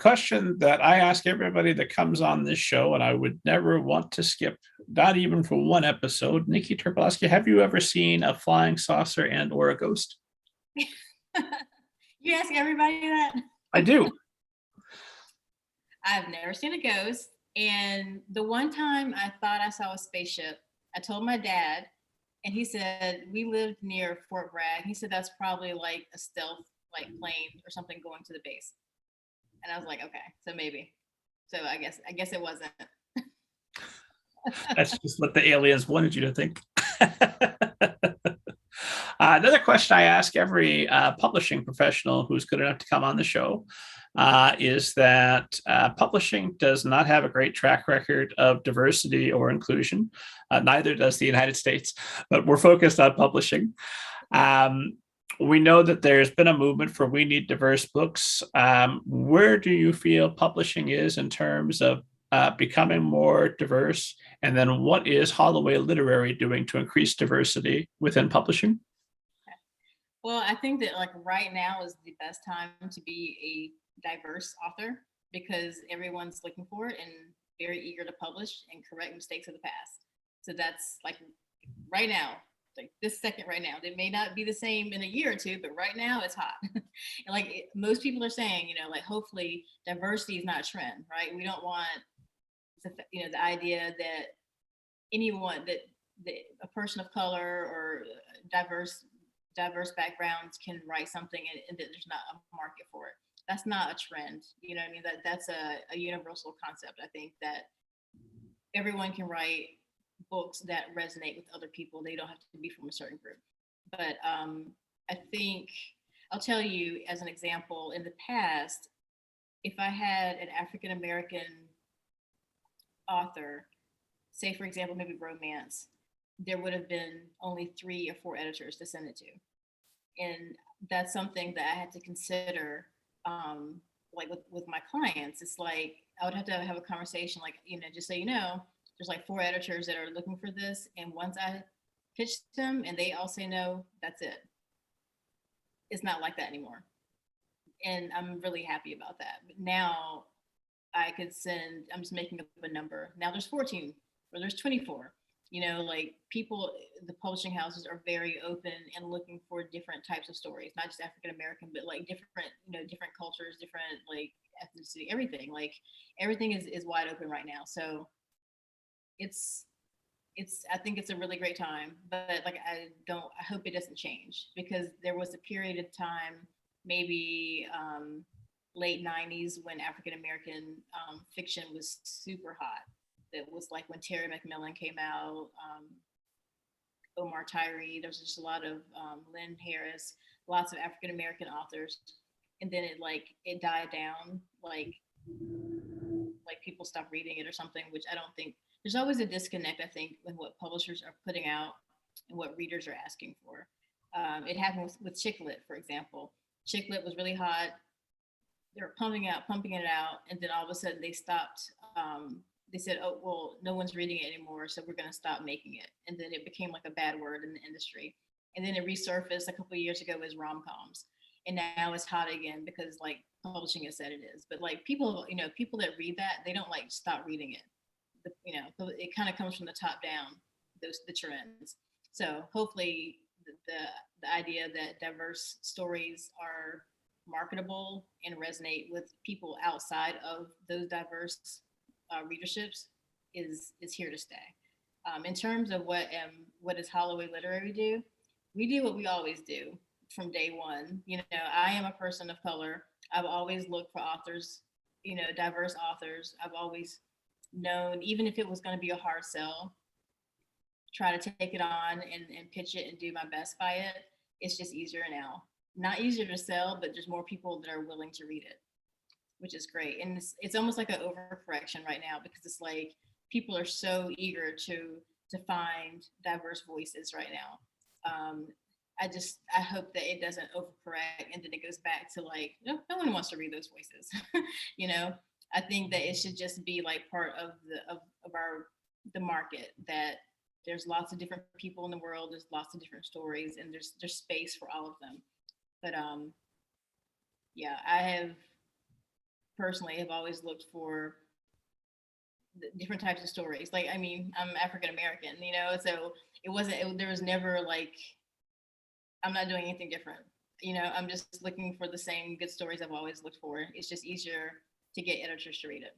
question that I ask everybody that comes on this show, and I would never want to skip, not even for one episode. Nikki Terpilowski, have you ever seen a flying saucer and or a ghost? You ask everybody that? I do. I've never seen a ghost. And the one time I thought I saw a spaceship, I told my dad, and he said, we lived near Fort Bragg. He said, that's probably like a stealth like plane or something going to the base. And I was like, okay, so maybe. So I guess it wasn't. That's just what the aliens wanted you to think. Another question I ask every publishing professional who's good enough to come on the show is that publishing does not have a great track record of diversity or inclusion. Neither does the United States, but we're focused on publishing. We know that there's been a movement for we need diverse books. Where do you feel publishing is in terms of becoming more diverse? And then what is Holloway Literary doing to increase diversity within publishing? Well, I think that like right now is the best time to be a diverse author because everyone's looking for it and very eager to publish and correct mistakes of the past. So that's like right now, like this second right now. It may not be the same in a year or two, but right now it's hot. And like most people are saying, you know, like hopefully diversity is not a trend, right? We don't want the idea that anyone that a person of color or diverse backgrounds can write something and that there's not a market for it. That's not a trend. You know what I mean? That's a universal concept. I think that everyone can write books that resonate with other people. They don't have to be from a certain group. But I think I'll tell you as an example, in the past, if I had an African American author, say for example, maybe romance, there would have been only 3 or 4 editors to send it to. And that's something that I had to consider, like with my clients. It's like, I would have to have a conversation, like, you know, just so you know, there's like 4 editors that are looking for this. And once I pitch them and they all say no, that's it. It's not like that anymore. And I'm really happy about that. But now I could send, I'm just making up a number. Now there's 14 or there's 24. You know, like people, the publishing houses are very open and looking for different types of stories, not just African American, but like different, you know, different cultures, different like ethnicity, everything. Like everything is wide open right now. So it's I think it's a really great time, but like I hope it doesn't change because there was a period of time, maybe late 90s when African American fiction was super hot. It was like when Terry McMillan came out, Omar Tyree, there's just a lot of Lynn Harris, lots of African American authors. And then it died down, like people stopped reading it or something, which I don't think, there's always a disconnect, I think, with what publishers are putting out and what readers are asking for. It happened with chick lit, for example. Chick lit was really hot. They were pumping it out, and then all of a sudden they stopped. They said, oh, well, no one's reading it anymore, so we're going to stop making it. And then it became like a bad word in the industry. And then it resurfaced a couple of years ago as rom-coms. And now it's hot again because like publishing has said it is. But like people, you know, people that read that, they don't like stop reading it. You know, it kind of comes from the top down, the trends. So hopefully the idea that diverse stories are marketable and resonate with people outside of those diverse readerships is here to stay. In terms of what does Holloway Literary do, we do what we always do from day one. You know, I am a person of color. I've always looked for authors, you know, diverse authors. I've always known, even if it was going to be a hard sell, try to take it on and pitch it and do my best by it. It's just easier now. Not easier to sell, but there's more people that are willing to read it, which is great. And it's almost like an overcorrection right now because it's like people are so eager to find diverse voices right now. I hope that it doesn't overcorrect and then it goes back to like, no one wants to read those voices. You know, I think that it should just be like part of the market, that there's lots of different people in the world, there's lots of different stories, and there's space for all of them. But yeah, I have personally have always looked for different types of stories. Like, I mean, I'm African American, you know, so there was never like, I'm not doing anything different. You know, I'm just looking for the same good stories I've always looked for. It's just easier to get editors to read it.